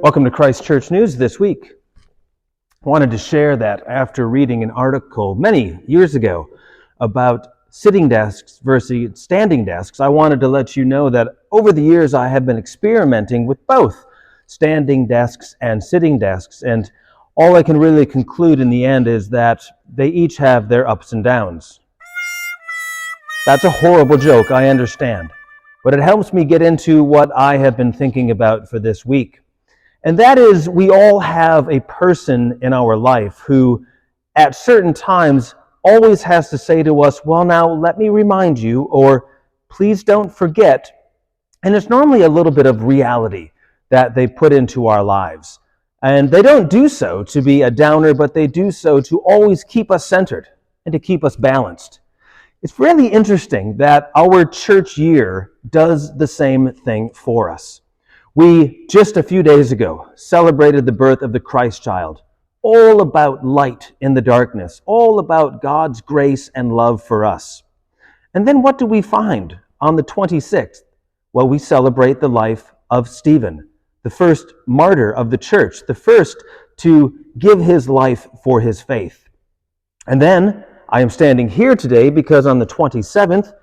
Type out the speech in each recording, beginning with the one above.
Welcome to Christ Church News this week. I wanted to share that after reading an article many years ago about sitting desks versus standing desks, I wanted to let you know that over the years I have been experimenting with both standing desks and sitting desks, and all I can really conclude in the end is that they each have their ups and downs. That's a horrible joke, I understand, but it helps me get into what I have been thinking about for this week. And that is, we all have a person in our life who, at certain times, always has to say to us, well, now let me remind you, or please don't forget. And it's normally a little bit of reality that they put into our lives. And they don't do so to be a downer, but they do so to always keep us centered and to keep us balanced. It's really interesting that our church year does the same thing for us. We, just a few days ago, celebrated the birth of the Christ child, all about light in the darkness, all about God's grace and love for us. And then what do we find on the 26th? Well, we celebrate the life of Stephen, the first martyr of the church, the first to give his life for his faith. And then I am standing here today because on the 27th,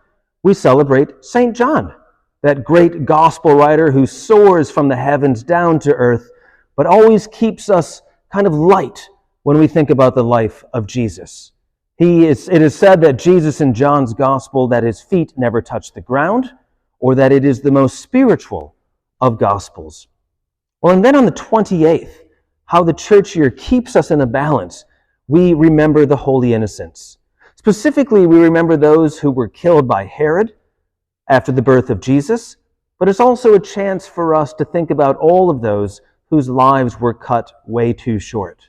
we celebrate St. John, that great gospel writer who soars from the heavens down to earth, but always keeps us kind of light when we think about the life of Jesus. It is said that Jesus in John's gospel, that his feet never touch the ground, or that it is the most spiritual of gospels. Well, and then on the 28th, how the church year keeps us in a balance, we remember the holy innocents. Specifically, we remember those who were killed by Herod after the birth of Jesus, but it's also a chance for us to think about all of those whose lives were cut way too short.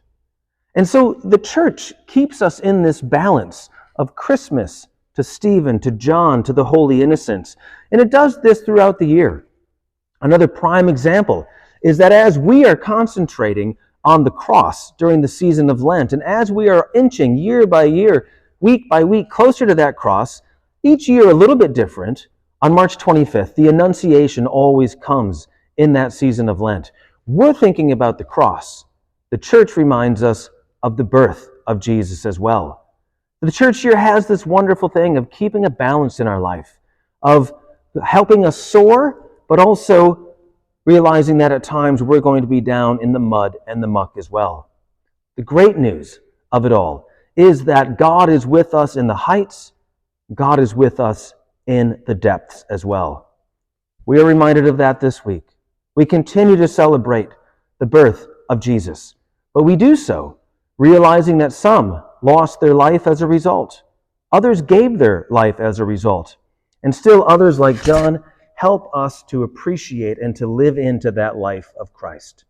And so the church keeps us in this balance of Christmas to Stephen, to John, to the holy innocents, and it does this throughout the year. Another prime example is that as we are concentrating on the cross during the season of Lent, and as we are inching year by year, week by week, closer to that cross, each year a little bit different, on March 25th, the Annunciation always comes in that season of Lent. We're thinking about the cross. The church reminds us of the birth of Jesus as well. The church year has this wonderful thing of keeping a balance in our life, of helping us soar, but also realizing that at times we're going to be down in the mud and the muck as well. The great news of it all is that God is with us in the heights, God is with us in the depths as well. We are reminded of that this week. We continue to celebrate the birth of Jesus, but we do so realizing that some lost their life as a result, others gave their life as a result, and still others like John help us to appreciate and to live into that life of Christ.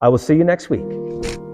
I will see you next week.